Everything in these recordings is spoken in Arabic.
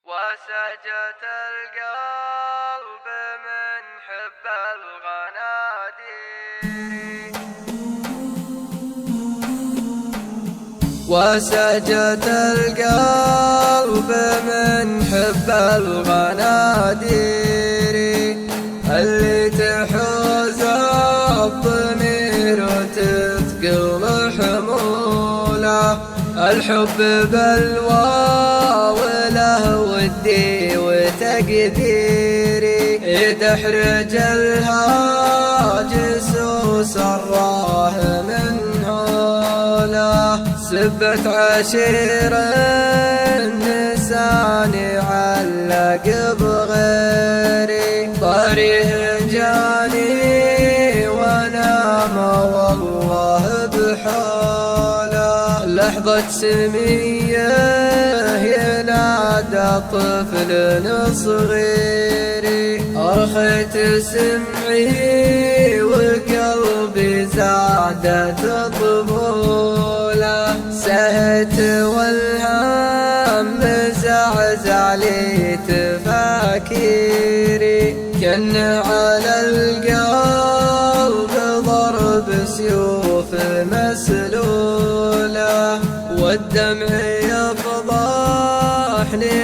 وسجة القلب من حب الغنادير. وسجة القلب من حب الغنادير اللي تحوز الضمير وتثقل حموله. الحب بلوى وله ودي وتقديري تحرج الهاجس وسراه من هوله. سبت عشير النسان علق بغيري طريه جاني ونام والله بحوله. لحظة سمية ينادى طفل صغيري أرخيت سمعي وقلبي زادت طبوله. سهت والهم زعزع لي تفاكيري كن على القلب ضرب سيوف مسلولة. والدمع يفضحني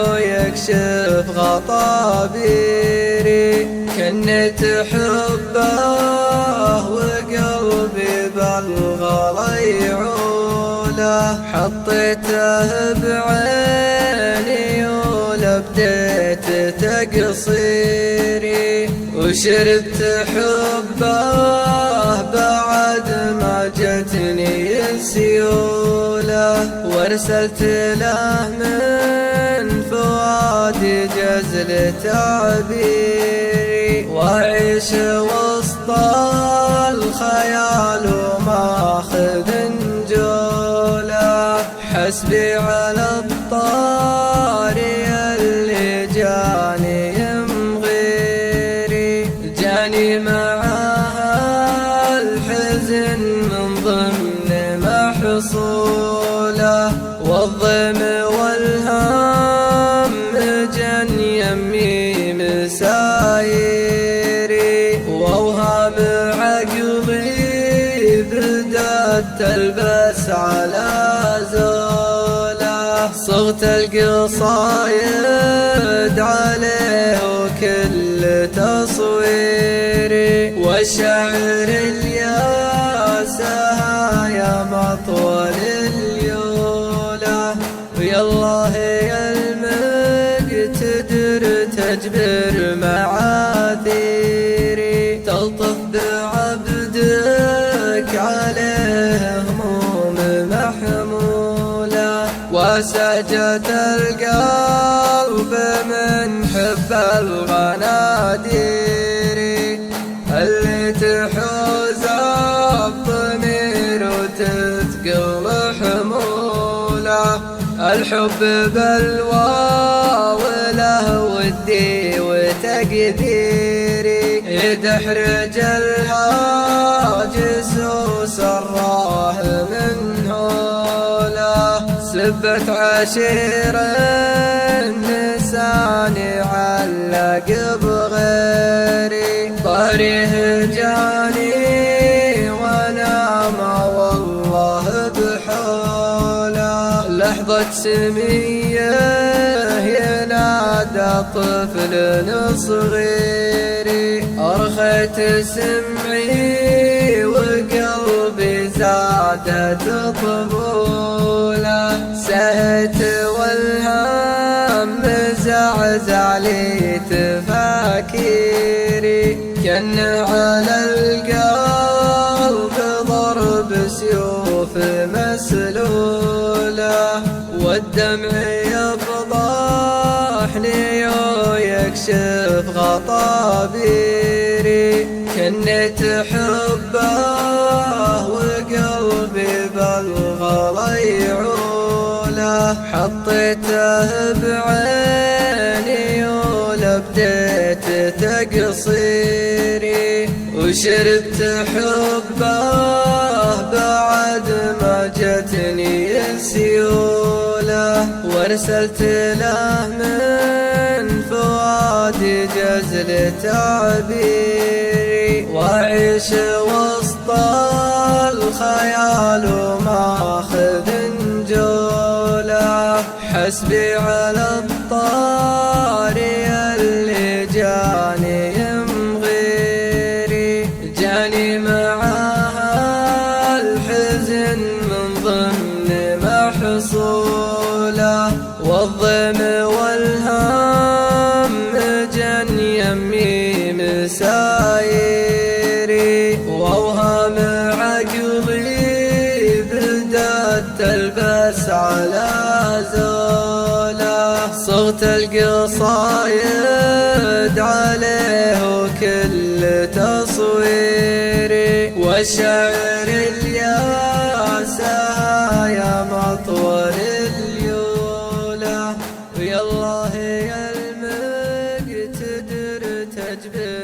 ويكشف غطابيري كنت حبه وقلبي بالغلا يعوله. حطيته بعيني ولبديت تقصيري وشربت حبه بعد ما جتني السيولة. وارسلت له من فؤادي جزل تعبيري واعيش وسط الخيال وماخذ نجوله. حسبي على الطاري اللي جاني مغيري جاني معها الحزن من ضمن محصوله. والضم والهم جن يمي مسايري واوهام عقلي بدأت تلبس على زوله. صغت القصايد عليه وكل تصويري والشعر الياسها يا مطول اليوله. ويا الله يا المقتدر تجبر معاذيري تلطف بعبدك عليه هموم محموله. وسجة القلب من حب الغنادير اللي تحوز الضمير وتثقل حموله. الحب بلوى وله ودي وتقديري تحرج الهاجس وسراه من هوله. سبت عشير النسان علق بغيري طريه جاني ونام والله بحوله. لحظة سمية ينادى طفل صغيري أرخيت سمعي وقلبي زادت طبوله. سهت والهم زعزع لي تفاكيري كن على القلب ضرب سيوف مسلولة. والدمع يفضحني ويكشف غطابيري كنت حبه وقلبي بالغلا يعوله. حطيته بعيني ولبديت تقصيري وشربت حبه بعد ما جتني السيولة. وارسلت له من فؤادي جزل تعبيري، واعيش وسط الخيال وماخذ جوله، حسبي على الطاري اللي جاني مغيري، جاني معها الحزن من ضمن محصوله، والضم والهم جن يمي مسايري، واوهام عقلي بدأت تلبس على زوله، صغت القصايد عليه وكل تصويري، والشعر الياسى يا مطور اليوله، ويالله يا المقتدر تجبر